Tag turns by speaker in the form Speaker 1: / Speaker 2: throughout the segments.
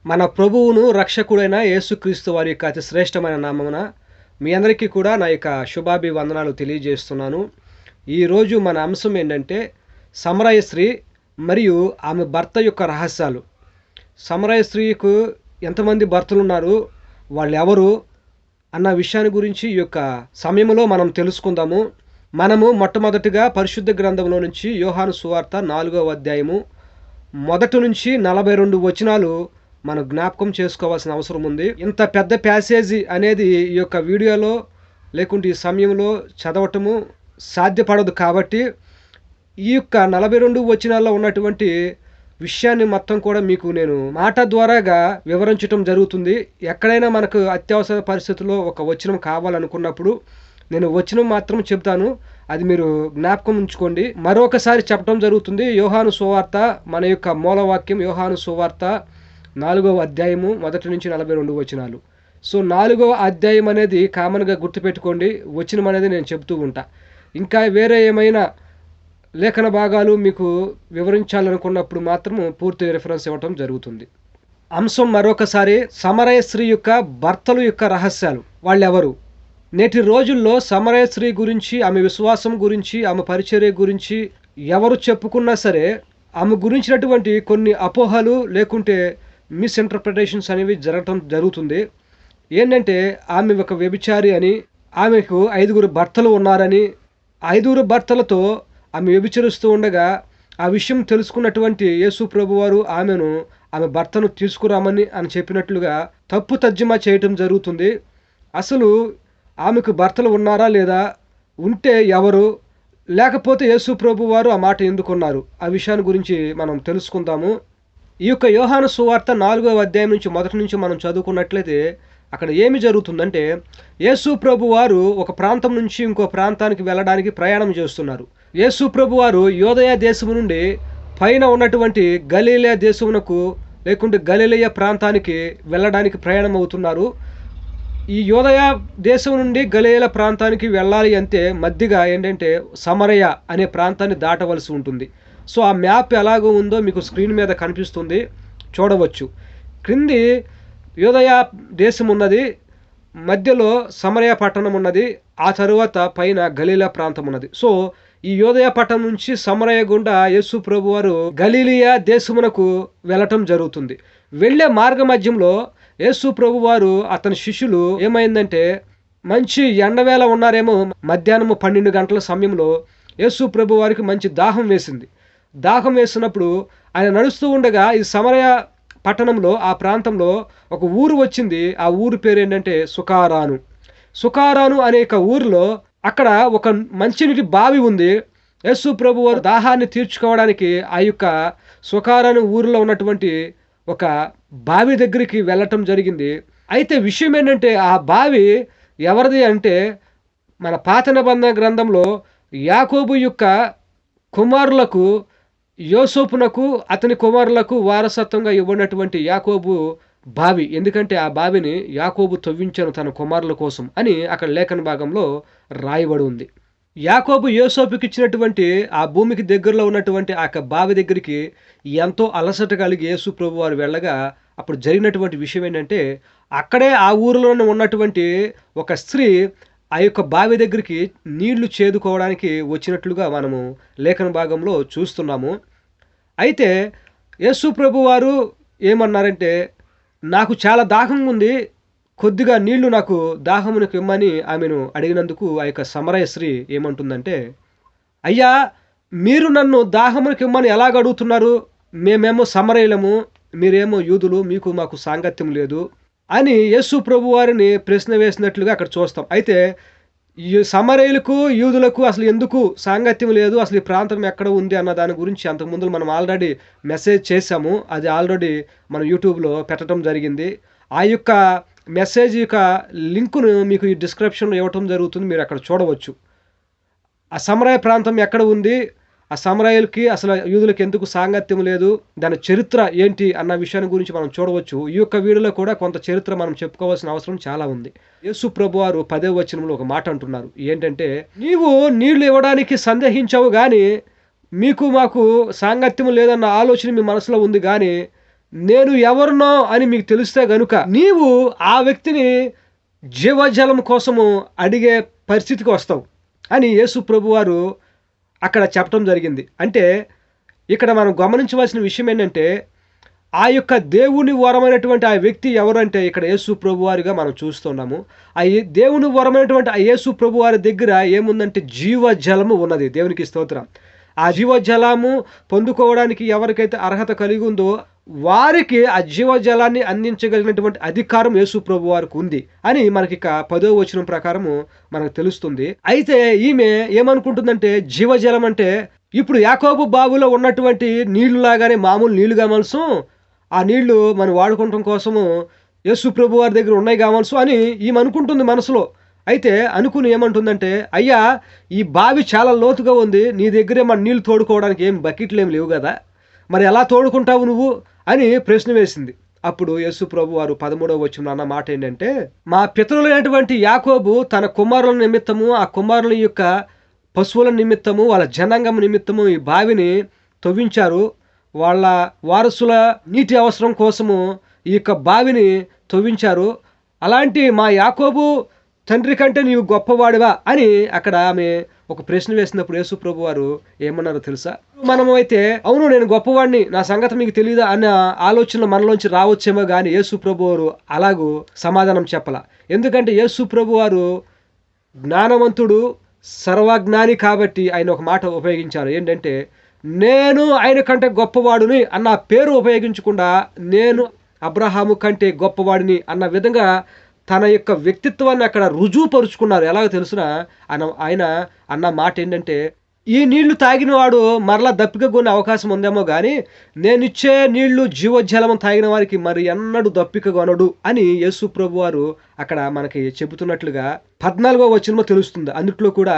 Speaker 1: మన ప్రభువును రక్షకుడైన యేసుక్రీస్తు వారి యొక్క అతి శ్రేష్టమైన నామమున మీ అందరికీ కూడా నా యొక్క శుభాభివందనాలు తెలియజేస్తున్నాను. ఈరోజు మన అంశం ఏంటంటే సమరయ స్త్రీ మరియు ఆమె భర్త యొక్క రహస్యాలు. సమరయ స్త్రీకు ఎంతమంది భర్తలున్నారు, వాళ్ళు ఎవరు అన్న విషయాన్ని గురించి ఈ యొక్క సమయంలో మనం తెలుసుకుందాము. మనము మొట్టమొదటిగా పరిశుద్ధ గ్రంథంలో నుంచి యోహాను సువార్త 4వ అధ్యాయము మొదటి నుంచి 42 వచనాలు మనం జ్ఞాపకం చేసుకోవాల్సిన అవసరం ఉంది. ఇంత పెద్ద ప్యాసేజీ అనేది ఈ యొక్క వీడియోలో లేకుంటే ఈ సమయంలో చదవటము సాధ్యపడదు. కాబట్టి ఈ యొక్క 42 వచనాల్లో ఉన్నటువంటి విషయాన్ని మొత్తం కూడా మీకు నేను మాట ద్వారాగా వివరించటం జరుగుతుంది. ఎక్కడైనా మనకు అత్యవసర పరిస్థితుల్లో ఒక వచనం కావాలనుకున్నప్పుడు నేను వచనం మాత్రం చెప్తాను, అది మీరు జ్ఞాపకం ఉంచుకోండి. మరొకసారి చెప్పడం జరుగుతుంది. యోహాను సువార్త, మన యొక్క మూలవాక్యం యోహాను సువార్త 4వ అధ్యాయము మొదటి నుంచి 42 వచనాలు. సో 4వ అధ్యాయం అనేది కామన్గా గుర్తుపెట్టుకోండి. వచనం అనేది నేను చెప్తూ ఉంటా. ఇంకా వేరే ఏమైనా లేఖన భాగాలు మీకు వివరించాలనుకున్నప్పుడు మాత్రము పూర్తి రిఫరెన్స్ ఇవ్వటం జరుగుతుంది. అంశం మరొకసారి, సమరయ స్త్రీ యొక్క భర్తలు యొక్క రహస్యాలు. వాళ్ళెవరు? నేటి రోజుల్లో సమరయ స్త్రీ గురించి, ఆమె విశ్వాసం గురించి, ఆమె పరిచర్య గురించి ఎవరు చెప్పుకున్నా సరే ఆమె గురించినటువంటి కొన్ని అపోహలు లేకుంటే మిస్ఇంటర్ప్రిటేషన్స్ అనేవి జరగటం జరుగుతుంది. ఏంటంటే ఆమె ఒక వ్యభిచారి అని, ఆమెకు 5 భర్తలు ఉన్నారని, 5 భర్తలతో ఆమె వ్యభిచరిస్తూ ఉండగా ఆ విషయం తెలుసుకున్నటువంటి యేసు ప్రభువారు ఆమె భర్తను తీసుకురామని చెప్పినట్లుగా తప్పు తర్జుమా చేయటం జరుగుతుంది. అసలు ఆమెకు భర్తలు ఉన్నారా లేదా, ఉంటే ఎవరు, లేకపోతే యేసు ప్రభువారు ఆ మాట ఎందుకున్నారు, ఆ విషయాన్ని గురించి మనం తెలుసుకుందాము. ఈ యొక్క యోహాను సువార్త 4వ అధ్యాయం నుంచి మొదటి నుంచి మనం చదువుకున్నట్లయితే అక్కడ ఏమి జరుగుతుందంటే, యేసు ప్రభువారు ఒక ప్రాంతం నుంచి ఇంకో ప్రాంతానికి వెళ్ళడానికి ప్రయాణం చేస్తున్నారు. యేసు ప్రభువారు యోదయ దేశము నుండి పైన ఉన్నటువంటి గలిలయ దేశమునకు లేకుంటే గలిలయ ప్రాంతానికి వెళ్ళడానికి ప్రయాణం అవుతున్నారు. ఈ యోదయ దేశం నుండి గలిలయ ప్రాంతానికి వెళ్ళాలి అంటే మధ్యగా ఏంటంటే సమరయ అనే ప్రాంతాన్ని దాటవలసి ఉంటుంది. సో ఆ మ్యాప్ ఎలాగో ఉందో మీకు స్క్రీన్ మీద కనిపిస్తుంది, చూడవచ్చు. క్రింది యోదయ దేశం ఉన్నది, మధ్యలో సమరయ పట్టణం ఉన్నది, ఆ తరువాత పైన గలీలా ప్రాంతం ఉన్నది. సో ఈ యోదయ పట్టణం నుంచి సమరయ గుండా యేసు ప్రభువారు గలీలియా దేశమునకు వెళ్ళటం జరుగుతుంది. వెళ్ళే మార్గ మధ్యంలో యేసు ప్రభువారు అతని శిష్యులు ఏమైందంటే, మంచి ఎండవేళ ఉన్నారేమో, మధ్యాహ్నము 12 గంటల సమయంలో యేసు ప్రభువారికి మంచి దాహం వేసింది. దాహం వేసినప్పుడు ఆయన నడుస్తూ ఉండగా ఈ సమరయ పట్టణంలో, ఆ ప్రాంతంలో ఒక ఊరు వచ్చింది. ఆ ఊరు పేరు ఏంటంటే సుకారాను. సుకారాను అనే ఊరిలో అక్కడ ఒక మంచినీటి బావి ఉంది. యేసు ప్రభువారు దాహాన్ని తీర్చుకోవడానికి ఆ యొక్క సుకారాను ఊరిలో ఉన్నటువంటి ఒక బావి దగ్గరికి వెళ్ళటం జరిగింది. అయితే విషయం ఏంటంటే, ఆ బావి ఎవరిది అంటే, మన పాత నిబంధన గ్రంథంలో యాకోబు యొక్క కుమారులకు, యోసేపునకు అతని కుమారులకు వారసత్వంగా ఇవ్వనటువంటి యాకోబు బావి. ఎందుకంటే ఆ బావిని యాకోబు తవ్వించను తన కుమారుల కోసం అని అక్కడ లేఖన భాగంలో రాయబడి ఉంది. యాకోబు యోసేపుకి ఇచ్చినటువంటి ఆ భూమికి దగ్గరలో ఉన్నటువంటి ఆ బావి దగ్గరికి ఎంతో అలసట కలిగి యేసు ప్రభు వారు వెళ్ళగా అప్పుడు జరిగినటువంటి విషయం ఏంటంటే, అక్కడే ఆ ఊరిలోనే ఉన్నటువంటి ఒక స్త్రీ ఆ యొక్క బావి దగ్గరికి నీళ్లు చేదుకోవడానికి వచ్చినట్లుగా మనము లేఖన భాగంలో చూస్తున్నాము. అయితే యేసు ప్రభువారు ఏమన్నారంటే, నాకు చాలా దాహం ఉంది, కొద్దిగా నీళ్లు నాకు దాహమునకు ఇమ్మని ఆమెను అడిగినందుకు ఆ యొక్క సమరయ స్త్రీ ఏమంటుందంటే, అయ్యా, మీరు నన్ను దాహమునకు ఇమ్మని ఎలాగ అడుగుతున్నారు? మేమేమో సమరయులము, మీరేమో యూదులు, మీకు మాకు సాంగత్యం లేదు అని యేసు ప్రభువారిని ప్రశ్న వేసినట్లుగా అక్కడ చూస్తాం. అయితే ఈ సమరయులకు యూదులకు అసలు ఎందుకు సాంగత్యం లేదు, అసలు ఈ ప్రాంతం ఎక్కడ ఉంది అన్న దాని గురించి అంతకుముందు మనం ఆల్రెడీ మెసేజ్ చేశాము. అది ఆల్రెడీ మనం యూట్యూబ్లో పెట్టడం జరిగింది. ఆ యొక్క మెసేజ్ యొక్క లింకును మీకు ఈ డిస్క్రిప్షన్లో ఇవ్వటం జరుగుతుంది, మీరు అక్కడ చూడవచ్చు. ఆ సమరయ ప్రాంతం ఎక్కడ ఉంది, ఆ సమరయులకి అసలు యూదులకు ఎందుకు సాంగత్యం లేదు, దాని చరిత్ర ఏంటి అన్న విషయాన్ని గురించి మనం చూడవచ్చు. ఈ యొక్క వీడియోలో కూడా కొంత చరిత్ర మనం చెప్పుకోవాల్సిన అవసరం చాలా ఉంది. యేసు ప్రభువారు 10వ వచనంలో ఒక మాట అంటున్నారు. ఏంటంటే, నీవు నీళ్లు ఇవ్వడానికి సందేహించావు కానీ మీకు మాకు సాంగత్యం లేదన్న ఆలోచన మీ మనసులో ఉంది, కానీ నేను ఎవరినో అని మీకు తెలిస్తే గనుక నీవు ఆ వ్యక్తిని జీవజలం కోసము అడిగే పరిస్థితికి వస్తావు అని యేసు ప్రభువారు అక్కడ చెప్పడం జరిగింది. అంటే ఇక్కడ మనం గమనించవలసిన విషయం ఏంటంటే ఆ యొక్క దేవుని వరమైనటువంటి ఆ వ్యక్తి ఎవరంటే ఇక్కడ యేసు ప్రభువారిగా మనం చూస్తున్నాము. దేవుని వరమైనటువంటి ఆ యేసు ప్రభువారి దగ్గర ఏముందంటే జీవజలము ఉన్నది. దేవునికి స్తోత్రం. ఆ జీవజలము పొందుకోవడానికి ఎవరికైతే అర్హత కలిగి ఉందో వారికి ఆ జీవజలాన్ని అందించగలిగినటువంటి అధికారం యేసు ప్రభువారికి ఉంది అని మనకి ఇక 10వ వచనం ప్రకారము మనకు తెలుస్తుంది. అయితే ఈమె ఏమనుకుంటుందంటే జీవజలం అంటే ఇప్పుడు యాకోబు బావిలో ఉన్నటువంటి నీళ్లు లాగానే మామూలు నీళ్లు కావాల్సు, ఆ నీళ్లు మనం వాడుకోవటం కోసము యేసు ప్రభువారి దగ్గర ఉన్నాయి కావాల్సు అని ఈమె అనుకుంటుంది మనసులో. అయితే అనుకుని ఏమంటుందంటే, అయ్యా ఈ బావి చాలా లోతుగా ఉంది, నీ దగ్గరే మన నీళ్లు తోడుకోవడానికి ఏం బకెట్లు ఏమి లేవు కదా, మరి ఎలా తోడుకుంటావు నువ్వు అని ప్రశ్న వేసింది. అప్పుడు యేసు ప్రభువారు 13వ వచనంలో అన్న మాట ఏంటంటే, మా పితరులైనటువంటి యాకోబు తన కుమారుల నిమిత్తము, ఆ కుమారుల యొక్క పశువుల నిమిత్తము, వాళ్ళ జనాంగం నిమిత్తము ఈ బావిని తవ్వించారు. వాళ్ళ వారసుల నీటి అవసరం కోసము ఈ యొక్క బావిని తవ్వించారు. అలాంటి మా యాకోబు తండ్రి కంటే నీవు గొప్పవాడివా అని అక్కడ ఆమె ఒక ప్రశ్న వేసినప్పుడు యేసు ప్రభువారు ఏమన్నారో తెలుసా? మనము అయితే అవును నేను గొప్పవాడిని, నా సంగతి మీకు తెలియదా అన్న ఆలోచన మనలోంచి రావచ్చేమో కానీ యేసు ప్రభువారు అలాగూ సమాధానం చెప్పలా. ఎందుకంటే యేసు ప్రభువారు జ్ఞానవంతుడు, సర్వజ్ఞాని కాబట్టి ఆయన ఒక మాట ఉపయోగించారు. ఏంటంటే నేను ఆయన కంటే గొప్పవాడుని అన్న పేరు ఉపయోగించకుండా నేను అబ్రహాము కంటే గొప్పవాడిని అన్న విధంగా తన యొక్క వ్యక్తిత్వాన్ని అక్కడ రుజువుపరుచుకున్నారు. ఎలాగో తెలుసునా ఆయన అన్న మాట ఏంటంటే, ఈ నీళ్లు తాగిన వాడు మరలా దప్పిక కొనే అవకాశం ఉందేమో కానీ నేనిచ్చే నీళ్లు జీవజలం తాగిన వారికి మరి ఎన్నడూ దప్పిక కొనడు అని యేసు ప్రభు వారు అక్కడ మనకి చెబుతున్నట్లుగా 14వ వచనంలో తెలుస్తుంది. అందుట్లో కూడా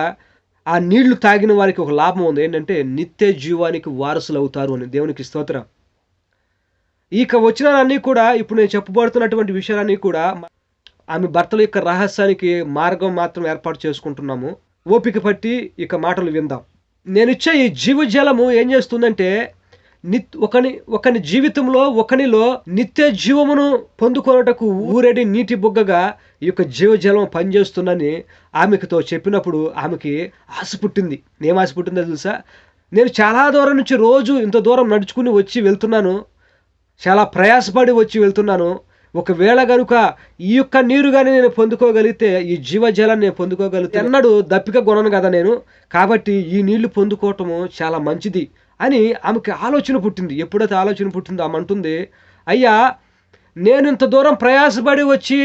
Speaker 1: ఆ నీళ్లు తాగిన వారికి ఒక లాభం ఉంది. ఏంటంటే నిత్య జీవానికి వారసులు అవుతారు అని. దేవునికి స్తోత్రం. ఇక వచనాలన్నీ కూడా ఇప్పుడు నేను చెప్పబడుతున్నటువంటి విషయాలన్నీ కూడా ఆమె భర్తల యొక్క రహస్యానికి మార్గం మాత్రం ఏర్పాటు చేసుకుంటున్నాము. ఓపిక పట్టి ఇక మాటలు విందాం. నేనిచ్చే ఈ జీవజలము ఏం చేస్తుందంటే ఒకని జీవితంలో ఒకనిలో నిత్య జీవమును పొందుకొనుటకు ఊరేడి నీటి బుగ్గగా ఈ యొక్క జీవజలం పనిచేస్తుందని ఆమెతో చెప్పినప్పుడు ఆమెకి ఆశ పుట్టింది. ఏం ఆశ పుట్టిందో తెలుసా? నేను చాలా దూరం నుంచి రోజు ఇంత దూరం నడుచుకుని వచ్చి వెళ్తున్నాను, చాలా ప్రయాసపడి వచ్చి వెళ్తున్నాను. ఒకవేళ గనుక ఈ యొక్క నీరు కానీ నేను పొందుకోగలిగితే, ఈ జీవజలాన్ని నేను పొందుకోగలిగితే ఎన్నడూ దప్పిక కొనను కదా నేను, కాబట్టి ఈ నీళ్లు పొందుకోవటము చాలా మంచిది అని ఆమెకి ఆలోచన పుట్టింది. ఎప్పుడైతే ఆలోచన పుట్టిందో ఆమె అంటుంది, అయ్యా నేను ఇంత దూరం ప్రయాసపడి వచ్చి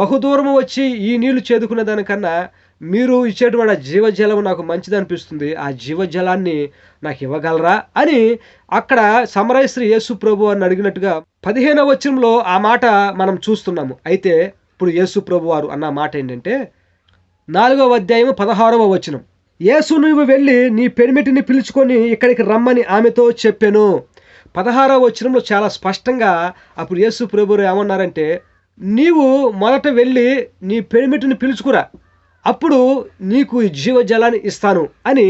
Speaker 1: బహుదూరం వచ్చి ఈ నీళ్లు చేదుకునే దానికన్నా మీరు ఇచ్చేటువంటి ఆ జీవజలం నాకు మంచిది అనిపిస్తుంది, ఆ జీవజలాన్ని నాకు ఇవ్వగలరా అని అక్కడ సమరయస్త్రీ యేసు ప్రభు అని అడిగినట్టుగా 15వ వచనంలో ఆ మాట మనం చూస్తున్నాము. అయితే ఇప్పుడు యేసు ప్రభు వారు అన్న మాట ఏంటంటే 4వ అధ్యాయం 16వ వచనం, యేసు నువ్వు వెళ్ళి నీ పెనిమిటిని పిలుచుకొని ఇక్కడికి రమ్మని ఆమెతో చెప్పాను. 16వ వచనంలో చాలా స్పష్టంగా అప్పుడు యేసు ప్రభు ఏమన్నారంటే, నీవు మొదట వెళ్ళి నీ పెనిమిటిని పిలుచుకురా, అప్పుడు నీకు ఈ జీవజలాన్ని ఇస్తాను అని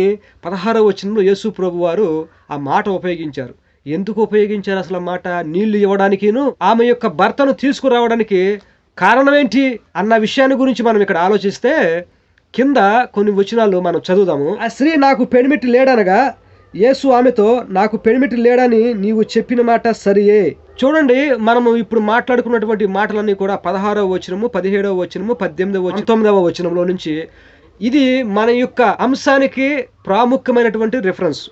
Speaker 1: 16వ వచనంలో యేసు ప్రభు వారు ఆ మాట ఉపయోగించారు. ఎందుకు ఉపయోగించారు అసలు మాట? నీళ్లు ఇవ్వడానికిను ఆమె యొక్క భర్తను తీసుకురావడానికి కారణం ఏంటి అన్న విషయాన్ని గురించి మనం ఇక్కడ ఆలోచిస్తే కింద కొన్ని వచనాలు మనం చదువుదాము. ఆ స్త్రీ నాకు పెనిమిటి లేడనగా యేసు ఆమెతో, నాకు పెనిమిటి లేడని నీవు చెప్పిన మాట సరియే. చూడండి, మనము ఇప్పుడు మాట్లాడుకున్నటువంటి మాటలన్నీ కూడా 16వ వచనము, 17వ వచనము, 18వ వచనం, 19వ వచనంలో నుంచి ఇది మన యొక్క అంశానికి ప్రాముఖ్యమైనటువంటి రిఫరెన్స్.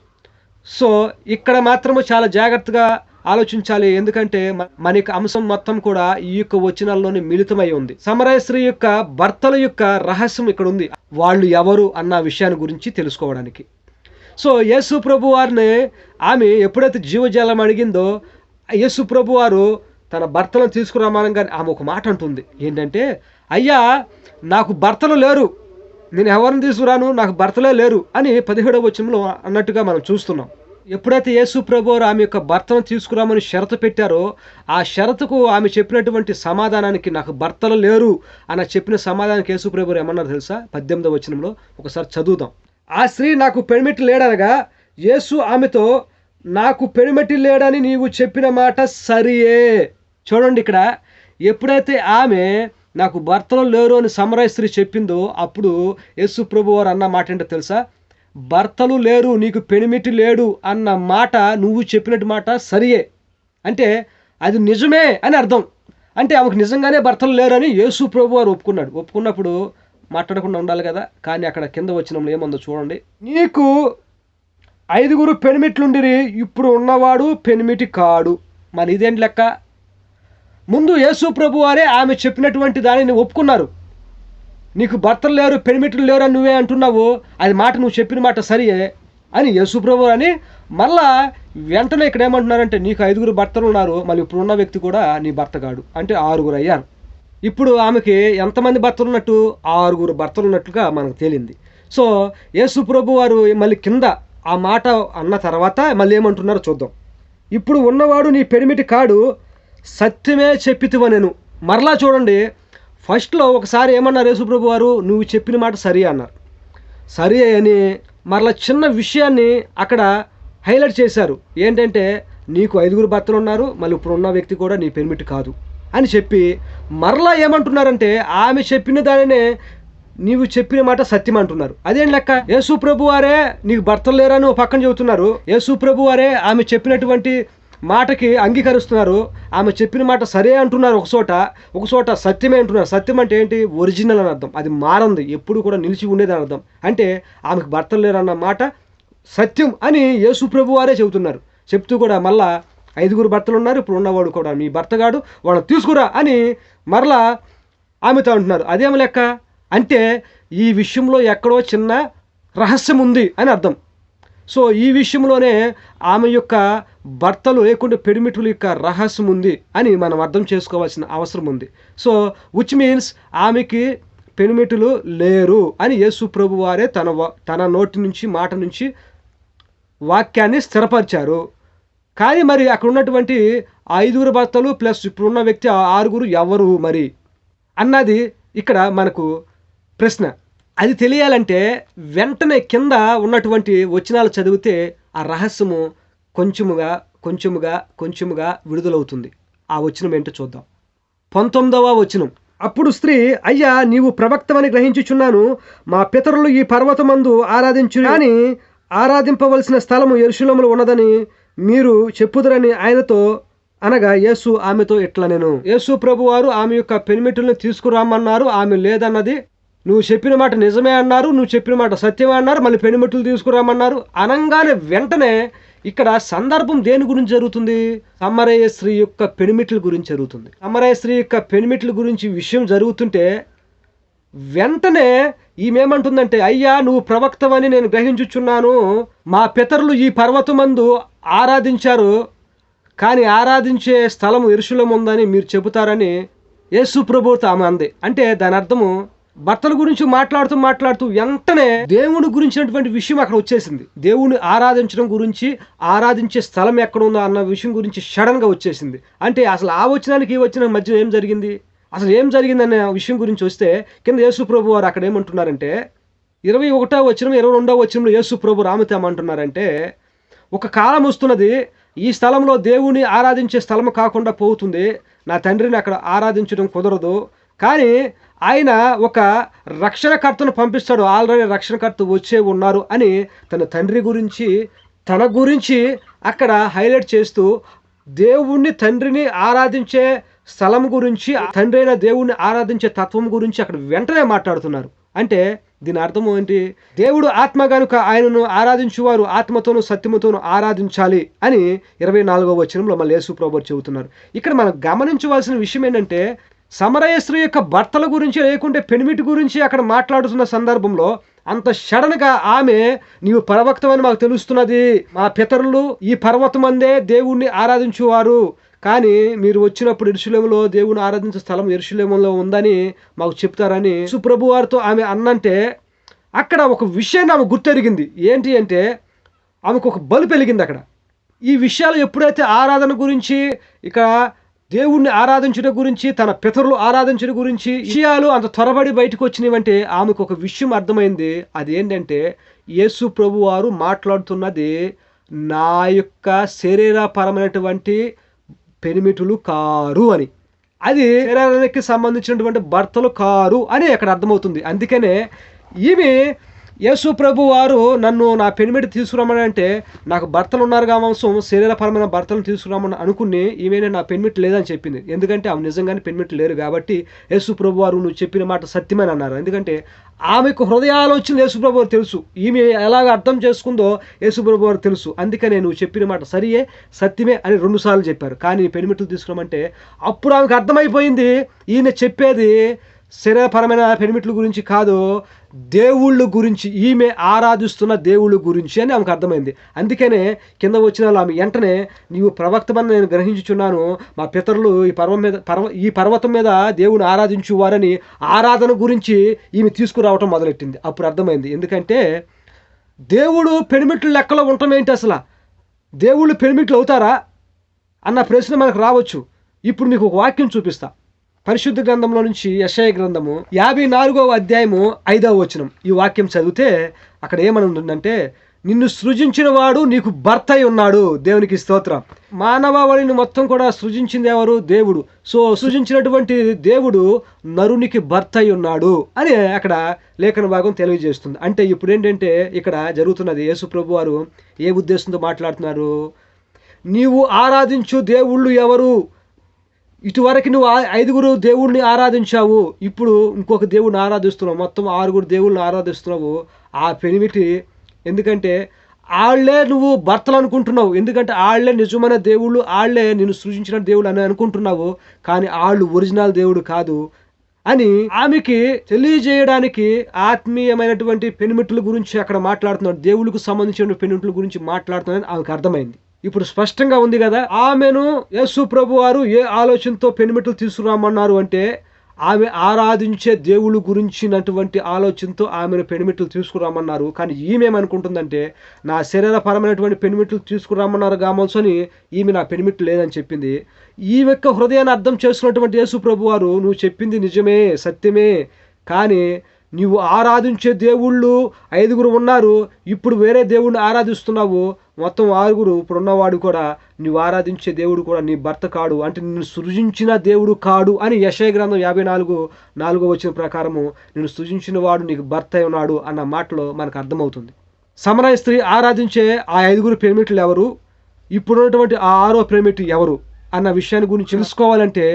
Speaker 1: సో ఇక్కడ మాత్రము చాలా జాగ్రత్తగా ఆలోచించాలి. ఎందుకంటే మన యొక్క అంశం మొత్తం కూడా ఈ యొక్క వచనాల్లోనే మిళితమై ఉంది. సమరయ స్త్రీ యొక్క భర్తల యొక్క రహస్యం ఇక్కడ ఉంది, వాళ్ళు ఎవరు అన్న విషయాన్ని గురించి తెలుసుకోవడానికి. సో యేసు ప్రభు వారిని ఆమె ఎప్పుడైతే జీవజలం అడిగిందో యేసు ప్రభు వారు తన భర్తలను తీసుకురామనగా ఆమె ఒక మాట అంటుంది. ఏంటంటే, అయ్యా నాకు భర్తలు లేరు, నేను ఎవరిని తీసుకురాను, నాకు భర్తలే లేరు అని 17వ వచనంలో అన్నట్టుగా మనం చూస్తున్నాం. ఎప్పుడైతే యేసు ప్రభు వారు ఆమె యొక్క భర్తను తీసుకురామని షరతు పెట్టారో ఆ షరతుకు ఆమె చెప్పినటువంటి సమాధానానికి, నాకు భర్తలు లేరు అని చెప్పిన సమాధానానికి యేసు ప్రభు వారు ఏమన్నారు తెలుసా? 18వ వచనంలో ఒకసారి చదువుదాం. ఆ స్త్రీ నాకు పెనిమిటి లేడనగా యేసు ఆమెతో, నాకు పెనిమిటి లేడని నీవు చెప్పిన మాట సరియే. చూడండి, ఇక్కడ ఎప్పుడైతే ఆమె నాకు భర్తలు లేరు అని సమరయ స్త్రీ చెప్పిందో అప్పుడు యేసు ప్రభు వారు అన్న మాట ఏంటో తెలుసా? భర్తలు లేరు, నీకు పెనిమిటి లేడు అన్న మాట నువ్వు చెప్పినట్టు మాట సరియే అంటే అది నిజమే అని అర్థం. అంటే ఆమెకు నిజంగానే భర్తలు లేరని యేసు ప్రభు వారు ఒప్పుకున్నాడు. ఒప్పుకున్నప్పుడు మాట్లాడకుండా ఉండాలి కదా. కానీ అక్కడ కింద వచ్చినప్పుడు ఏముందో చూడండి. నీకు 5 పెనిమిట్లుండిరి, ఇప్పుడు ఉన్నవాడు పెనిమిటి కాడు. మరి ఇదేంటి లెక్క? ముందు యేసు ప్రభు వారే ఆమె చెప్పినటువంటి దానిని ఒప్పుకున్నారు. నీకు భర్తలు లేరు, పెనిమిట్లు లేరు అని నువ్వే అంటున్నావు, అది మాట నువ్వు చెప్పిన మాట సరియే అని యేసు ప్రభు అని మళ్ళా వెంటనే ఇక్కడ ఏమంటున్నారంటే నీకు 5 భర్తలు ఉన్నారు, మళ్ళీ ఇప్పుడు ఉన్న వ్యక్తి కూడా నీ భర్త కాడు అంటే 6 అయ్యారు. ఇప్పుడు ఆమెకి ఎంతమంది భర్తలు ఉన్నట్టు? 6 భర్తలు ఉన్నట్లుగా మనకు తేలింది. సో యేసు ప్రభు వారు మళ్ళీ కింద ఆ మాట అన్న తర్వాత మళ్ళీ ఏమంటున్నారో చూద్దాం. ఇప్పుడు ఉన్నవాడు నీ పెనిమిటి కాడు, సత్యమే చెప్పితివనెను. మరలా చూడండి, ఫస్ట్లో ఒకసారి ఏమన్నారు యేసు ప్రభు వారు? నువ్వు చెప్పిన మాట సరి అన్నారు. సరి అని మరలా చిన్న విషయాన్ని అక్కడ హైలైట్ చేశారు. ఏంటంటే నీకు 5 భర్తలు ఉన్నారు, మళ్ళీ ఇప్పుడు ఉన్న వ్యక్తి కూడా నీ పెనిమిటి కాదు అని చెప్పి మరలా ఏమంటున్నారంటే ఆమె చెప్పిన దానినే నీవు చెప్పిన మాట సత్యం అంటున్నారు. అదేం లెక్క? యేసు ప్రభు వారే నీకు భర్తలు లేరని పక్కన చెబుతున్నారు. యేసు ప్రభు వారే ఆమె చెప్పినటువంటి మాటకి అంగీకరిస్తున్నారు. ఆమె చెప్పిన మాట సరే అంటున్నారు ఒక చోట సత్యమే అంటున్నారు. సత్యం అంటే ఏంటి? ఒరిజినల్ అని అర్థం. అది మారంది, ఎప్పుడు కూడా నిలిచి ఉండేది అని అర్థం. అంటే ఆమెకు భర్తలు లేరన్న మాట సత్యం అని యేసు ప్రభు వారే చెబుతున్నారు. చెప్తూ కూడా మళ్ళా 5 భర్తలు ఉన్నారు, ఇప్పుడు ఉన్నవాడు కూడా నీ భర్తగాడు, వాడు తీసుకురా అని మరలా ఆమెతో అంటున్నారు. అదేం లెక్క అంటే ఈ విషయంలో ఎక్కడో చిన్న రహస్యం ఉంది అని అర్థం. సో ఈ విషయంలోనే ఆమె యొక్క భర్తలు లేకుండా పెడిమిటుల యొక్క రహస్యం ఉంది అని మనం అర్థం చేసుకోవాల్సిన అవసరం ఉంది. సో విచ్ మీన్స్ ఆమెకి పెనిమిటులు లేరు అని యేసు ప్రభు వారే తన నోటి నుంచి మాట నుంచి వాక్యాన్ని స్థిరపరిచారు. కానీ మరి అక్కడ ఉన్నటువంటి 5 భర్తలు ప్లస్ ఇప్పుడున్న వ్యక్తి 6 ఎవరు మరి అన్నది ఇక్కడ మనకు ప్రశ్న. అది తెలియాలంటే వెంటనే కింద ఉన్నటువంటి వచనాలు చదివితే ఆ రహస్యము కొంచెముగా విడుదలవుతుంది. ఆ వచనం ఏంటో చూద్దాం. 19వ వచనం. అప్పుడు స్త్రీ, అయ్యా నీవు ప్రవక్తవని గ్రహించుచున్నాను. మా పితరులు ఈ పర్వతమందు ఆరాధించు, కానీ ఆరాధింపవలసిన స్థలము యెరూషలేములో ఉన్నదని మీరు చెప్పుదురని ఆయనతో అనగా యేసు ఆమెతో ఇట్లా నేను. యేసు ప్రభు వారు ఆమె యొక్క పెనిమిటుల్ని తీసుకురామన్నారు. ఆమె లేదన్నది నువ్వు చెప్పిన మాట నిజమే అన్నారు, నువ్వు చెప్పిన మాట సత్యమే అన్నారు, మళ్ళీ పెనిమిటులు తీసుకురామన్నారు. అనగానే వెంటనే ఇక్కడ సందర్భం దేని గురించి జరుగుతుంది? సమరయ స్త్రీ యొక్క పెనిమిట్ల గురించి జరుగుతుంది. సమరయ స్త్రీ యొక్క పెనిమిట్ల గురించి విషయం జరుగుతుంటే వెంటనే ఈమెమంటుందంటే, అయ్యా నువ్వు ప్రవక్తవని నేను గ్రహించుచున్నాను. మా పితరులు ఈ పర్వతమందు ఆరాధించారు, కానీ ఆరాధించే స్థలం యెరూషలేము ఉందని మీరు చెబుతారని యేసు ప్రభువుతో ఆమె అంది. అంటే దాని అర్థము భర్తల గురించి మాట్లాడుతూ వెంటనే దేవుని గురించినటువంటి విషయం అక్కడ వచ్చేసింది. దేవుని ఆరాధించడం గురించి, ఆరాధించే స్థలం ఎక్కడ ఉందో అన్న విషయం గురించి సడన్గా వచ్చేసింది. అంటే అసలు ఆ వచనానికి ఈ వచనం మధ్య ఏం జరిగింది, అసలు ఏం జరిగిందనే విషయం గురించి వస్తే కింద యేసు ప్రభు వారు అక్కడ ఏమంటున్నారంటే 21వ వచనం 22వ వచనంలో యేసు ప్రభు ఆమెతో ఏమంటున్నారంటే, ఒక కాలం వస్తున్నది, ఈ స్థలంలో దేవుని ఆరాధించే స్థలం కాకుండా పోతుంది, నా తండ్రిని అక్కడ ఆరాధించడం కుదరదు, కానీ ఆయన ఒక రక్షణకర్తను పంపిస్తాడు, ఆల్రెడీ రక్షణకర్త వచ్చే ఉన్నారు అని తన తండ్రి గురించి తన గురించి అక్కడ హైలైట్ చేస్తూ దేవుణ్ణి తండ్రిని ఆరాధించే స్థలం గురించి, తండ్రి అయిన దేవుణ్ణి ఆరాధించే తత్వం గురించి అక్కడ వెంటనే మాట్లాడుతున్నారు. అంటే దీని అర్థం ఏంటి? దేవుడు ఆత్మ గనుక ఆయనను ఆరాధించువారు ఆత్మతోనూ సత్యముతోనూ ఆరాధించాలి అని 24వ వచనంలో మళ్ళీ యేసు ప్రభువు చెబుతున్నారు. ఇక్కడ మనం గమనించవలసిన విషయం ఏంటంటే, సమరయ స్త్రీ యొక్క భర్తల గురించి లేకుంటే పెనిమిటి గురించి అక్కడ మాట్లాడుతున్న సందర్భంలో అంత సడన్గా ఆమె నీవు ప్రవక్తవని మాకు తెలుస్తున్నది, మా పితరులు ఈ పర్వతమందే దేవుణ్ణి ఆరాధించువారు, కానీ మీరు వచ్చినప్పుడు యెరూషలేములో దేవుని ఆరాధించే స్థలం యెరూషలేములో ఉందని మాకు చెప్తారని యేసు ప్రభు వారితో ఆమె అన్నంటే అక్కడ ఒక విషయాన్ని ఆమె గుర్తెరిగింది. ఏంటి అంటే ఆమెకు ఒక బలు పెరిగింది అక్కడ. ఈ విషయాలు ఎప్పుడైతే ఆరాధన గురించి, ఇక దేవుణ్ణి ఆరాధించడం గురించి, తన పితరులు ఆరాధించడం గురించి విషయాలు అంత త్వరబడి బయటకు వచ్చినవంటే ఆమెకు ఒక విషయం అర్థమైంది. అది ఏంటంటే యేసు ప్రభు వారు మాట్లాడుతున్నది నా యొక్క శరీరపరమైనటువంటి పెనిమిటులు కారు అని. అది శరీరానికి సంబంధించినటువంటి భర్తలు కారు అని అక్కడ అర్థమవుతుంది. అందుకనే ఈమె యేసు ప్రభు వారు నన్ను నా పెనిమిటి తీసుకురమ్మని అంటే నాకు భర్తలు ఉన్నారు కావాల్సిన శరీరపరమైన భర్తలను తీసుకురామని అనుకుని ఈమెనే నా పెనిమిటి లేదని చెప్పింది. ఎందుకంటే ఆమె నిజంగానే పెనిమిటి లేరు కాబట్టి యేసు ప్రభు వారు నువ్వు చెప్పిన మాట సత్యమని అన్నారు. ఎందుకంటే ఆమెకు హృదయాలోచన యేసు ప్రభు వారు తెలుసు, ఈమె ఎలాగ అర్థం చేసుకుందో యేసు ప్రభు వారు తెలుసు. అందుకనే నువ్వు చెప్పిన మాట సరియే సత్యమే అని 2 సార్లు చెప్పారు. కానీ పెనిమిట్లు తీసుకురామంటే అప్పుడు ఆమెకు అర్థమైపోయింది ఈయన చెప్పేది శరీరపరమైన పెనిమిట్ల గురించి కాదు, దేవుళ్ళ గురించి, ఈమె ఆరాధిస్తున్న దేవుళ్ళ గురించి అని ఆమెకు అర్థమైంది. అందుకనే కింద వచ్చిన ఆమె వెంటనే నీవు ప్రవక్తమని నేను గ్రహించుచున్నాను, మా పితరులు ఈ పర్వతం మీద దేవుని ఆరాధించువారని ఆరాధన గురించి ఈమె తీసుకురావటం మొదలెట్టింది. అప్పుడు అర్థమైంది. ఎందుకంటే దేవుడు పెనిమిట్ల లెక్కలో ఉండటం ఏంటి, అసలు దేవుళ్ళు పెనిమిట్లు అవుతారా అన్న ప్రశ్న మనకు రావచ్చు. ఇప్పుడు మీకు ఒక వాక్యం చూపిస్తా. పరిశుద్ధ గ్రంథంలో నుంచి యెషయా గ్రంథము 54వ అధ్యాయము 5వ వచనం. ఈ వాక్యం చదివితే అక్కడ ఏమని ఉంటుందంటే, నిన్ను సృజించిన వాడు నీకు భర్త అయి ఉన్నాడు. దేవునికి స్తోత్రం. మానవాళిని మొత్తం కూడా సృజించింది ఎవరు? దేవుడు. సో సృజించినటువంటి దేవుడు నరునికి భర్త అయి ఉన్నాడు అని అక్కడ లేఖన భాగం తెలియజేస్తుంది. అంటే ఇప్పుడు ఏంటంటే ఇక్కడ జరుగుతున్నది, యేసు ప్రభు వారు ఏ ఉద్దేశంతో మాట్లాడుతున్నారు? నీవు ఆరాధించు దేవుళ్ళు ఎవరు? ఇటువరకు నువ్వు 5 దేవుడిని ఆరాధించావు, ఇప్పుడు ఇంకొక దేవుడిని ఆరాధిస్తున్నావు, మొత్తం 6 దేవుళ్ళని ఆరాధిస్తున్నావు. ఆ పెనిమిటి, ఎందుకంటే వాళ్ళే నువ్వు భర్తలు అనుకుంటున్నావు, ఎందుకంటే వాళ్ళే నిజమైన దేవుళ్ళు, వాళ్ళే నిన్ను సృజించిన దేవుడు అని అనుకుంటున్నావు, కానీ వాళ్ళు ఒరిజినల్ దేవుడు కాదు అని ఆమెకి తెలియజేయడానికి ఆత్మీయమైనటువంటి పెనిమిట్ల గురించి అక్కడ మాట్లాడుతున్నాడు. దేవుళ్ళకు సంబంధించిన పెనిమిట్ల గురించి మాట్లాడుతున్నాడని ఆమెకు అర్థమైంది. ఇప్పుడు స్పష్టంగా ఉంది కదా. ఆమెను యేసు ప్రభు వారు ఏ ఆలోచనతో పెనిమిట్లు తీసుకురామన్నారు అంటే, ఆమె ఆరాధించే దేవుళ్ళ గురించినటువంటి ఆలోచనతో ఆమెను పెనిమిట్లు తీసుకురామన్నారు. కానీ ఈమెమనుకుంటుందంటే, నా శరీరపరమైనటువంటి పెనిమిట్లు తీసుకురామన్నారు కామల్సని ఈమె నా పెనిమిట్లు లేదని చెప్పింది. ఈ యొక్క హృదయాన్ని అర్థం చేసుకున్నటువంటి యేసు ప్రభు వారు, నువ్వు చెప్పింది నిజమే సత్యమే, కానీ నీవు ఆరాధించే దేవుళ్ళు 5 ఉన్నారు, ఇప్పుడు వేరే దేవుడిని ఆరాధిస్తున్నావు, మొత్తం 6. ఇప్పుడు ఉన్నవాడు కూడా, నువ్వు ఆరాధించే దేవుడు కూడా నీ భర్త కాడు, అంటే నిన్ను సృజించిన దేవుడు కాడు అని యెషయా గ్రంథం 54:4 వచనం ప్రకారము నిన్ను సృజించిన వాడు నీకు భర్త అయి ఉన్నాడు అన్న మాటలో మనకు అర్థమవుతుంది. సమరయ స్త్రీ ఆరాధించే ఆ 5 పెనిమిట్లు ఎవరు, ఇప్పుడున్నటువంటి ఆ 6వ పెనిమిటి ఎవరు అన్న విషయాన్ని గురించి తెలుసుకోవాలంటే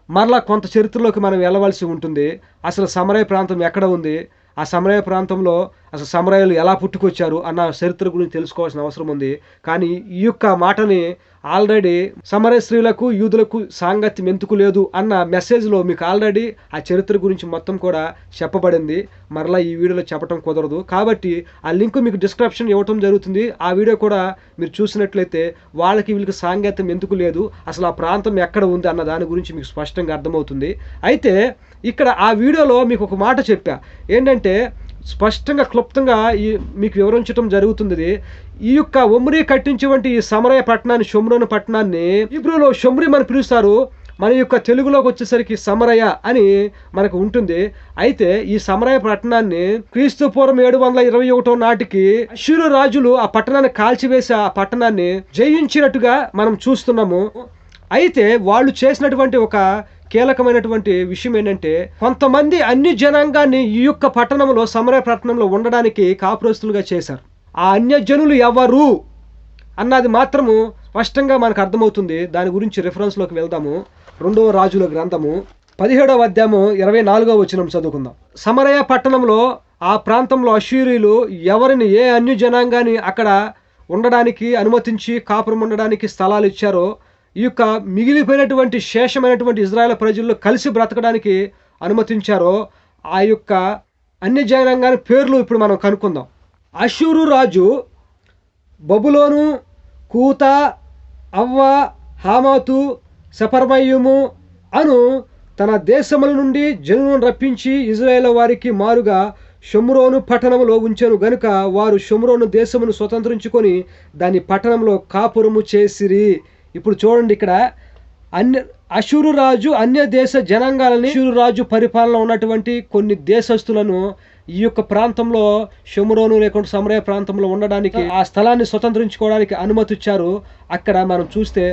Speaker 1: మరలా కొంత చరిత్రలోకి మనం వెళ్ళవలసి ఉంటుంది. అసలు సమరయ ప్రాంతం ఎక్కడ ఉంది, ఆ సమరయ ప్రాంతంలో అసలు సమరయులు ఎలా పుట్టుకొచ్చారు అన్న చరిత్ర గురించి తెలుసుకోవాల్సిన అవసరం ఉంది. కానీ ఈ యొక్క మాటని ఆల్రెడీ సమరయ స్త్రీలకు యూదులకు సాంగత్యం ఎందుకు లేదు అన్న మెసేజ్లో మీకు ఆల్రెడీ ఆ చరిత్ర గురించి మొత్తం కూడా చెప్పబడింది. మరలా ఈ వీడియోలో చెప్పడం కుదరదు కాబట్టి ఆ లింక్ మీకు డిస్క్రిప్షన్ ఇవ్వటం జరుగుతుంది. ఆ వీడియో కూడా మీరు చూసినట్లయితే వీళ్ళకి సాంగత్యం ఎందుకు లేదు, అసలు ఆ ప్రాంతం ఎక్కడ ఉంది అన్న దాని గురించి మీకు స్పష్టంగా అర్థమవుతుంది. అయితే ఇక్కడ ఆ వీడియోలో మీకు ఒక మాట చెప్పా, ఏంటంటే స్పష్టంగా క్లుప్తంగా మీకు వివరించడం జరుగుతుంది. ఈ యొక్క ఒమ్రీ కట్టించేటువంటి ఈ సమరయ పట్టణాన్ని, షోమ్రోను పట్టణాన్ని హీబ్రూలో షొమ్రిం అని పిలుస్తారు. మన యొక్క తెలుగులోకి వచ్చేసరికి సమరయ అని మనకు ఉంటుంది. అయితే ఈ సమరయ పట్టణాన్ని క్రీస్తు పూర్వం 721 నాటికి అష్షూరు రాజులు ఆ పట్టణాన్ని కాల్చివేసి ఆ పట్టణాన్ని జయించినట్టుగా మనం చూస్తున్నాము. అయితే వాళ్ళు చేసినటువంటి ఒక కీలకమైనటువంటి విషయం ఏంటంటే, కొంతమంది అన్య జనాంగాన్ని ఈ యొక్క పట్టణంలో, సమరయ పట్టణంలో ఉండడానికి కాపురస్తులుగా చేశారు. ఆ అన్యజనులు ఎవరు అన్నది మాత్రము స్పష్టంగా మనకు అర్థమవుతుంది. దాని గురించి రిఫరెన్స్లోకి వెళ్దాము. 2వ రాజుల గ్రంథము 17వ అధ్యాయము 24వ వచనం చదువుకుందాం. సమరయ పట్టణంలో ఆ ప్రాంతంలో అష్షూరీయులు ఎవరిని, ఏ అన్య జనాంగాన్ని అక్కడ ఉండడానికి అనుమతించి కాపురం ఉండడానికి స్థలాలు ఇచ్చారో, ఈ యొక్క మిగిలిపోయినటువంటి శేషమైనటువంటి ఇజ్రాయేల్ ప్రజల్లో కలిసి బ్రతకడానికి అనుమతించారో ఆ యొక్క అన్య జనాంగాని పేర్లు ఇప్పుడు మనం కనుక్కుందాం. అష్షూరు రాజు బబులోను, కూత, అవ్వ, హామాతు, సెపర్వయము అను తన దేశముల నుండి జనులను రప్పించి ఇజ్రాయేల్ వారికి మారుగా షోమ్రోను పట్టణంలో ఉంచెను గనుక వారు షోమ్రోను దేశమును స్వతంత్రించుకొని దాని పట్టణంలో కాపురము చేసిరి. ఇప్పుడు చూడండి, ఇక్కడ అష్షూరు రాజు అన్య దేశ జనాంగాలని, అష్షూరు రాజు పరిపాలన ఉన్నటువంటి కొన్ని దేశస్తులను ఈ యొక్క ప్రాంతంలో షోమ్రోను లేకుంటే సమరయ ప్రాంతంలో ఉండడానికి ఆ స్థలాన్ని స్వతంత్రించుకోవడానికి అనుమతి ఇచ్చారు. అక్కడ మనం చూస్తే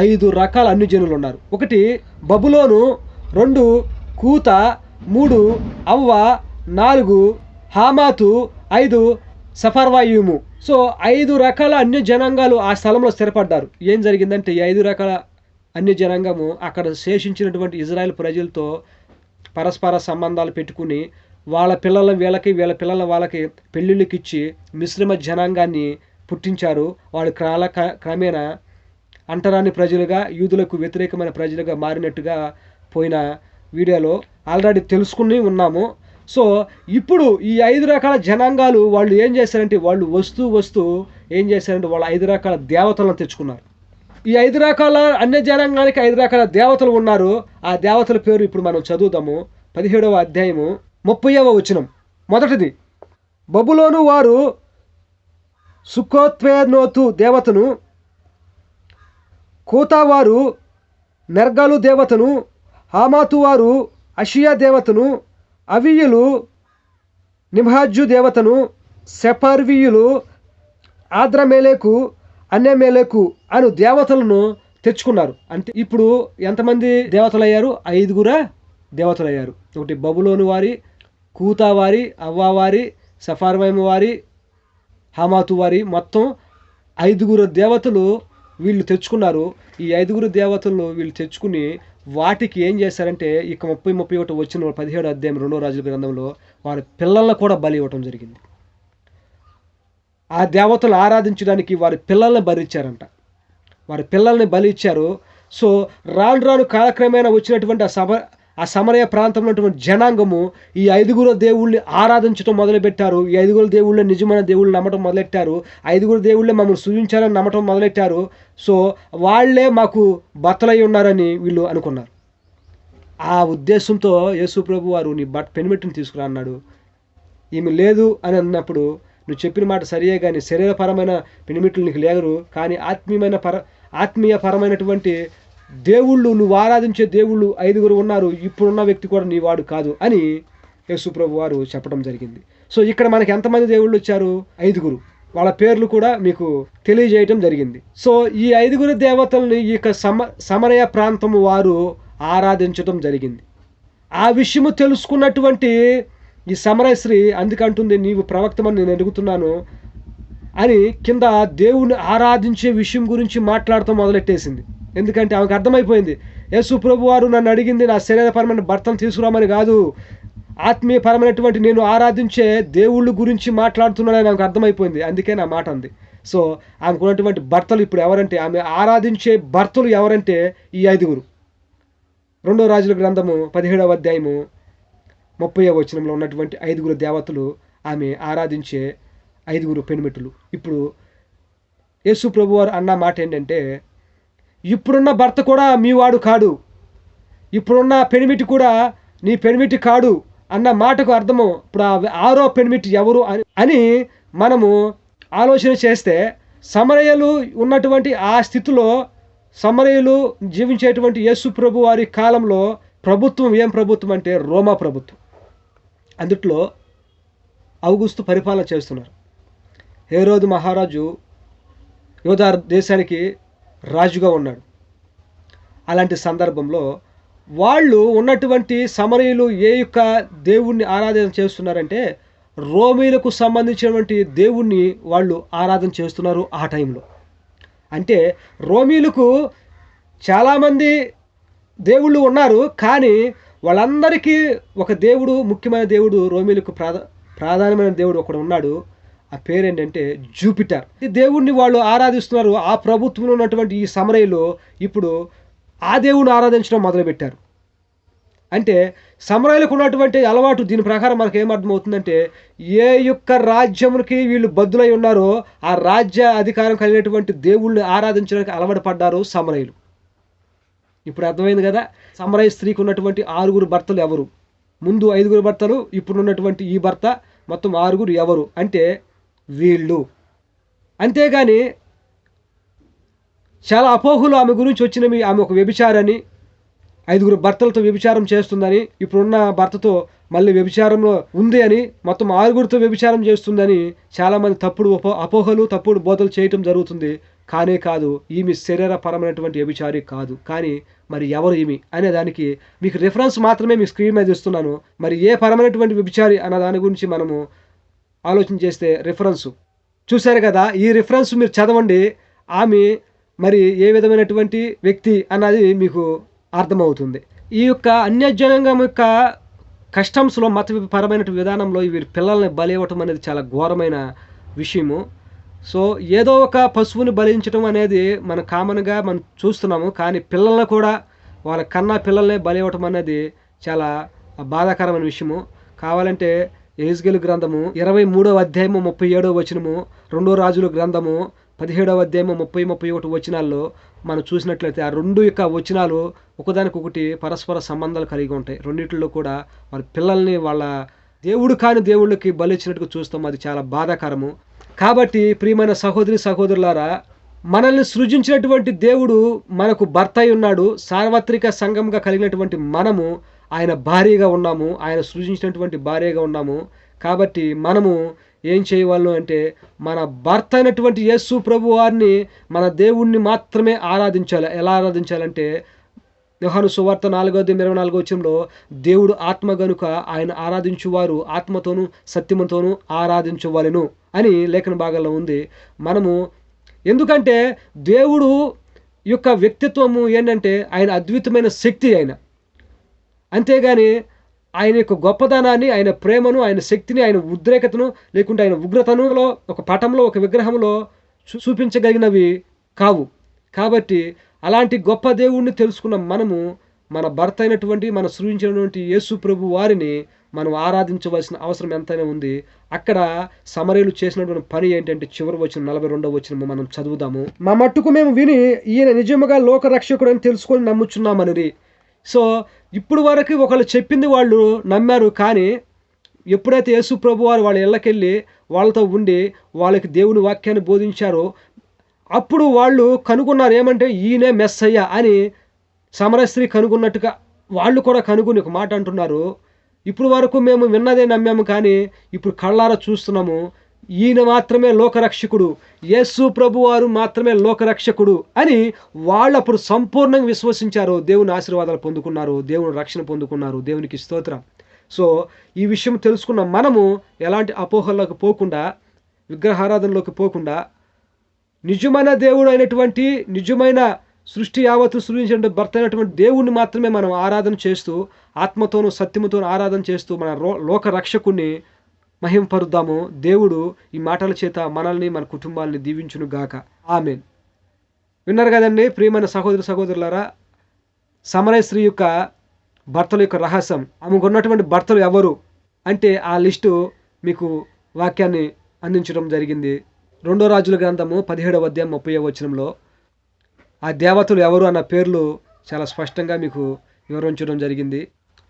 Speaker 1: 5 రకాల అన్యజనులు ఉన్నారు. 1 బబులోను, 2 కూత, 3 అవ్వ, 4 హామాతు, 5 సఫర్వాయిము. సో 5 రకాల అన్య జనాంగాలు ఆ స్థలంలో స్థిరపడ్డారు. ఏం జరిగిందంటే ఈ 5 రకాల అన్య జనాంగము అక్కడ శేషించినటువంటి ఇజ్రాయెల్ ప్రజలతో పరస్పర సంబంధాలు పెట్టుకుని వాళ్ళ పిల్లల వీళ్ళకి వీళ్ళ పిల్లల వాళ్ళకి పెళ్ళిళ్ళకి ఇచ్చి మిశ్రమ జనాంగాన్ని పుట్టించారు. వాళ్ళు క్రమేణా అంటరాని ప్రజలుగా యూదులకు వ్యతిరేకమైన ప్రజలుగా మారినట్టుగా పోయిన వీడియోలో ఆల్రెడీ తెలుసుకుని ఉన్నాము. సో ఇప్పుడు ఈ 5 రకాల జనాంగాలు వాళ్ళు ఏం చేశారంటే వాళ్ళు వస్తూ ఏం చేశారంటే వాళ్ళు 5 రకాల దేవతలను తెచ్చుకున్నారు. ఈ 5 రకాల అన్య జనాంగానికి 5 రకాల దేవతలు ఉన్నారు. ఆ దేవతల పేరు ఇప్పుడు మనం చదువుదాము. 17వ అధ్యాయము 30వ వచనం. మొదటిది, బబులోను వారు సుక్కోత్వేర్నోతు దేవతను, కూతావారు నెర్గలు దేవతను, హామాతు వారు అషియా దేవతను, అవియులు నిమ్హాజ్జు దేవతను, సెపర్వీయులు ఆద్రమేలేకు, అన్యమేలేకు అను దేవతలను తెచ్చుకున్నారు. అంటే ఇప్పుడు ఎంతమంది దేవతలు అయ్యారు? 5 దేవతలు అయ్యారు. 1 బబులోను వారి, కూతా వారి, అవ్వావారి, సఫార్వైము వారి, హమాతు వారి, మొత్తం 5 దేవతలు వీళ్ళు తెచ్చుకున్నారు. ఈ 5 దేవతలను వీళ్ళు తెచ్చుకుని వాటికి ఏం చేశారంటే ఇక 30-31 వచ్చిన 17వ అధ్యాయం 2వ రాజుల గ్రంథంలో వారి పిల్లలను కూడా బలి ఇవ్వటం జరిగింది. ఆ దేవతలు ఆరాధించడానికి వారి పిల్లల్ని బలి ఇచ్చారంట. వారి పిల్లల్ని బలి ఇచ్చారు. సో రాను కాలక్రమేణా వచ్చినటువంటి ఆ సమరయ ప్రాంతంలో ఉన్నటువంటి జనాంగము ఈ 5 దేవుళ్ళని ఆరాధించడం మొదలుపెట్టారు. ఈ 5 దేవుళ్ళే నిజమైన దేవుళ్ళు నమ్మటం మొదలెట్టారు. 5 దేవుళ్ళే మమ్మల్ని సూచించాలని నమ్మటం మొదలెట్టారు. సో వాళ్ళే మాకు భర్తలై ఉన్నారని వీళ్ళు అనుకున్నారు. ఆ ఉద్దేశంతో యేసు ప్రభు వారు నీ పెనిమిటిని తీసుకురా అన్నాడు. ఈమె లేదు అని అన్నప్పుడు నువ్వు చెప్పిన మాట సరియే, కానీ శరీరపరమైన పెనిమిట్లు నీకు లేరు, కానీ ఆత్మీయపరమైనటువంటి దేవుళ్ళు, నువ్వు ఆరాధించే దేవుళ్ళు 5 ఉన్నారు. ఇప్పుడున్న వ్యక్తి కూడా నీ వాడు కాదు అని యేసు ప్రభు వారు చెప్పడం జరిగింది. సో ఇక్కడ మనకి ఎంతమంది దేవుళ్ళు వచ్చారు? 5. వాళ్ళ పేర్లు కూడా మీకు తెలియజేయటం జరిగింది. సో ఈ 5 దేవతల్ని ఈ సమరయ ప్రాంతము వారు ఆరాధించడం జరిగింది. ఆ విషయము తెలుసుకున్నటువంటి ఈ సమరయ స్త్రీ అందుకంటుంది, నీవు ప్రవక్తమని నేను అడుగుతున్నాను అని కింద దేవుణ్ణి ఆరాధించే విషయం గురించి మాట్లాడటం మొదలెట్టేసింది. ఎందుకంటే ఆమెకు అర్థమైపోయింది, యేసు ప్రభు వారు నన్ను అడిగింది నా శరీరపరమైన భర్తను తీసుకురామని కాదు, ఆత్మీయపరమైనటువంటి నేను ఆరాధించే దేవుళ్ళ గురించి మాట్లాడుతున్నానని ఆమెకు అర్థమైపోయింది. అందుకే నా మాట అంది. సో ఆమెకు ఉన్నటువంటి భర్తలు ఇప్పుడు ఎవరంటే, ఆమె ఆరాధించే భర్తలు ఎవరంటే ఈ 5. 2వ రాజుల గ్రంథము 17వ అధ్యాయము 30వ వచనంలో ఉన్నటువంటి 5 దేవతలు ఆమె ఆరాధించే 5 పెనిమిటులు. ఇప్పుడు యేసు ప్రభు వారు అన్న మాట ఏంటంటే, ఇప్పుడున్న భర్త కూడా మీ వాడు కాడు, ఇప్పుడున్న పెనిమిటి కూడా నీ పెనిమిటి కాడు అన్న మాటకు అర్థము ఇప్పుడు 6వ పెనిమిటి ఎవరు అని మనము ఆలోచన చేస్తే, సమరయలు ఉన్నటువంటి ఆ స్థితిలో సమరయులు జీవించేటువంటి యేసు ప్రభు వారి కాలంలో ప్రభుత్వం ఏం ప్రభుత్వం అంటే రోమా ప్రభుత్వం. అందుట్లో ఔగుస్తు పరిపాలన చేస్తున్నారు. హేరోదు మహారాజు యూదా దేశానికి రాజుగా ఉన్నాడు. అలాంటి సందర్భంలో వాళ్ళు ఉన్నటువంటి సమరయులు ఏ యొక్క దేవుణ్ణి ఆరాధన చేస్తున్నారంటే రోమీలకు సంబంధించినటువంటి దేవుణ్ణి వాళ్ళు ఆరాధన చేస్తున్నారు ఆ టైంలో. అంటే రోమీలకు చాలామంది దేవుళ్ళు ఉన్నారు, కానీ వాళ్ళందరికీ ఒక దేవుడు, ముఖ్యమైన దేవుడు, రోమీలకు ప్రాధాన్యమైన దేవుడు ఒకడు ఉన్నాడు. ఆ పేరేంటంటే జూపిటర్. ఈ దేవుణ్ణి వాళ్ళు ఆరాధిస్తున్నారు. ఆ ప్రభుత్వంలో ఉన్నటువంటి ఈ సమరయులు ఇప్పుడు ఆ దేవుని ఆరాధించడం మొదలుపెట్టారు. అంటే సమరయులకు ఉన్నటువంటి అలవాటు దీని ప్రకారం మనకు ఏమర్థమవుతుందంటే, ఏ యొక్క రాజ్యమునికి వీళ్ళు బద్దులై ఉన్నారో ఆ రాజ్య అధికారం కలిగినటువంటి దేవుళ్ళని ఆరాధించడానికి అలవాటు పడ్డారు సమరయులు. ఇప్పుడు అర్థమైంది కదా, సమరయ స్త్రీకి ఉన్నటువంటి 6 భర్తలు ఎవరు? ముందు 5 భర్తలు, ఇప్పుడు ఉన్నటువంటి ఈ భర్త, మొత్తం 6 ఎవరు అంటే వీళ్ళు. అంతేగాని చాలా అపోహలు ఆమె గురించి వచ్చినవి. ఆమె ఒక వ్యభిచారని, 5 భర్తలతో వ్యభిచారం చేస్తుందని, ఇప్పుడున్న భర్తతో మళ్ళీ వ్యభిచారంలో ఉంది అని, మొత్తం 6 వ్యభిచారం చేస్తుందని చాలామంది తప్పుడు అపోహలు, తప్పుడు బోధలు చేయటం జరుగుతుంది. కానే కాదు, ఈమె శరీరపరమైనటువంటి వ్యభిచారి కాదు. కానీ మరి ఎవరు ఈమె అనే దానికి మీకు రిఫరెన్స్ మాత్రమే మీ స్క్రీన్ మీద ఇస్తున్నాను. మరి ఏ పరమైనటువంటి వ్యభిచారి అన్న దాని గురించి మనము ఆలోచన చేస్తే రిఫరెన్స్ చూశారు కదా, ఈ రిఫరెన్స్ మీరు చదవండి. ఆమె మరి ఏ విధమైనటువంటి వ్యక్తి అన్నది మీకు అర్థమవుతుంది. ఈ యొక్క అన్యజనాంగం యొక్క కస్టమ్స్లో, మతపరమైన విధానంలో వీరి పిల్లల్ని బలి ఇవ్వటం అనేది చాలా ఘోరమైన విషయము. సో ఏదో ఒక పశువుని బలించడం అనేది మనం కామన్గా మనం చూస్తున్నాము. కానీ పిల్లల్ని కూడా, వాళ్ళ కన్నా పిల్లల్ని బలి ఇవ్వటం అనేది చాలా బాధాకరమైన విషయము. కావాలంటే యెహెజ్కేలు గ్రంథము 23వ అధ్యాయము 37వ వచనము, 2 రాజుల గ్రంథము 17వ అధ్యాయము 30-31 వచనాల్లో మనం చూసినట్లయితే ఆ 2 యొక్క వచనాలు ఒకదానికొకటి పరస్పర సంబంధాలు కలిగి ఉంటాయి. రెండిట్లో కూడా వాళ్ళ పిల్లల్ని వాళ్ళ దేవుడు కాని దేవుళ్ళకి బలిచ్చినట్టుగా చూస్తాం. అది చాలా బాధాకరము. కాబట్టి ప్రియమైన సహోదరి సహోదరులారా, మనల్ని సృజించినటువంటి దేవుడు మనకు భర్త అయి ఉన్నాడు. సార్వత్రిక సంఘంగా కలిగినటువంటి మనము ఆయన భార్యగా ఉన్నాము, ఆయన సృజించినటువంటి భార్యగా ఉన్నాము. కాబట్టి మనము ఏం చేయవాలను అంటే, మన భర్త అయినటువంటి యేసు ప్రభు వారిని, మన దేవుణ్ణి మాత్రమే ఆరాధించాలి. ఎలా ఆరాధించాలంటే, యోహాను సువార్త 4:24 వచనంలో దేవుడు ఆత్మ గనుక ఆయన ఆరాధించువారు ఆత్మతోనూ సత్యముతోనూ ఆరాధించవలెను అని లేఖన భాగాల్లో ఉంది. మనము ఎందుకంటే దేవుడు యొక్క వ్యక్తిత్వము ఏంటంటే ఆయన అద్భుతమైన శక్తి. ఆయన అంతేగాని ఆయన యొక్క గొప్పదనాన్ని, ఆయన ప్రేమను, ఆయన శక్తిని, ఆయన ఉద్రేకతను, లేకుంటే ఆయన ఉగ్రతనులో ఒక పటంలో, ఒక విగ్రహంలో చూపించగలిగినవి కావు. కాబట్టి అలాంటి గొప్ప దేవుణ్ణి తెలుసుకున్న మనము, మన భర్త అయినటువంటి, మన సృజించినటువంటి యేసు ప్రభు వారిని మనం ఆరాధించవలసిన అవసరం ఎంతైనా ఉంది. అక్కడ సమరయులు చేసినటువంటి పని ఏంటంటే, చివరి వచనం 42వ వచనం మనం చదువుదాము. మా మట్టుకు మేము విని ఈయన నిజముగా లోకరక్షకుడు అని తెలుసుకొని నమ్ముచున్నామని. సో ఇప్పుడు వరకు ఒకళ్ళు చెప్పింది వాళ్ళు నమ్మారు. కానీ ఎప్పుడైతే యేసు ప్రభు వారు వాళ్ళ ఇళ్ళకెళ్ళి వాళ్ళతో ఉండి వాళ్ళకి దేవుని వాక్యాన్ని బోధించారో, అప్పుడు వాళ్ళు కనుగొన్నారు ఏమంటే ఈయనే మెస్సయ్య అని. సమరయ స్త్రీ కనుగొన్నట్టుగా వాళ్ళు కూడా కనుగొని ఒక మాట అంటున్నారు, ఇప్పుడు వరకు మేము విన్నదే నమ్మాము, కానీ ఇప్పుడు కళ్ళారా చూస్తున్నాము, ఈయన మాత్రమే లోకరక్షకుడు, యేసు ప్రభు వారు మాత్రమే లోకరక్షకుడు అని వాళ్ళు అప్పుడు సంపూర్ణంగా విశ్వసించారు. దేవుని ఆశీర్వాదాలు పొందుకున్నారు, దేవుని రక్షణ పొందుకున్నారు. దేవునికి స్తోత్రం. సో ఈ విషయం తెలుసుకున్న మనము ఎలాంటి అపోహల్లోకి పోకుండా, విగ్రహారాధనలోకి పోకుండా, నిజమైన దేవుడు అయినటువంటి, నిజమైన సృష్టి యావత్తు సృజించిన భర్త అయినటువంటి దేవుణ్ణి మాత్రమే మనం ఆరాధన చేస్తూ, ఆత్మతోనూ సత్యముతోనూ ఆరాధన చేస్తూ మన లోక రక్షకుణ్ణి మహింపరుద్దాము. దేవుడు ఈ మాటల చేత మనల్ని, మన కుటుంబాలని దీవించును గాక. ఆమేన్. విన్నారు కదండి ప్రియమైన సహోదరి సహోదరులారా, సమరయ స్త్రీ యొక్క భర్తల యొక్క రహస్యం. ఆమెకు ఉన్నటువంటి భర్తలు ఎవరు అంటే ఆ లిస్టు మీకు వాక్యాన్ని అందించడం జరిగింది. 2 రాజుల గ్రంథము 17వ అధ్యాయం 30వ వచనంలో ఆ దేవతలు ఎవరు అన్న పేర్లు చాలా స్పష్టంగా మీకు వివరించడం జరిగింది.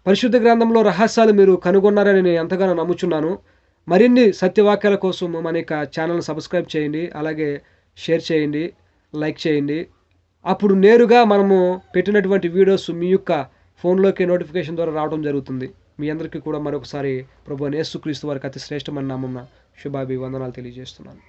Speaker 1: పరిశుద్ధ గ్రంథంలో రహస్యాలు మీరు కనుగొన్నారని నేను ఎంతగానో నమ్ముచున్నాను. మరిన్ని సత్యవాక్యాల కోసం మన యొక్క ఛానల్ని సబ్స్క్రైబ్ చేయండి, అలాగే షేర్ చేయండి, లైక్ చేయండి. అప్పుడు నేరుగా మనము పెట్టినటువంటి వీడియోస్ మీ యొక్క ఫోన్లోకి నోటిఫికేషన్ ద్వారా రావడం జరుగుతుంది. మీ అందరికీ కూడా మరొకసారి ప్రభువైన యేసుక్రీస్తు వారికి అతి శ్రేష్టమైన నామమున శుభాభివందనాలు తెలియజేస్తున్నాను.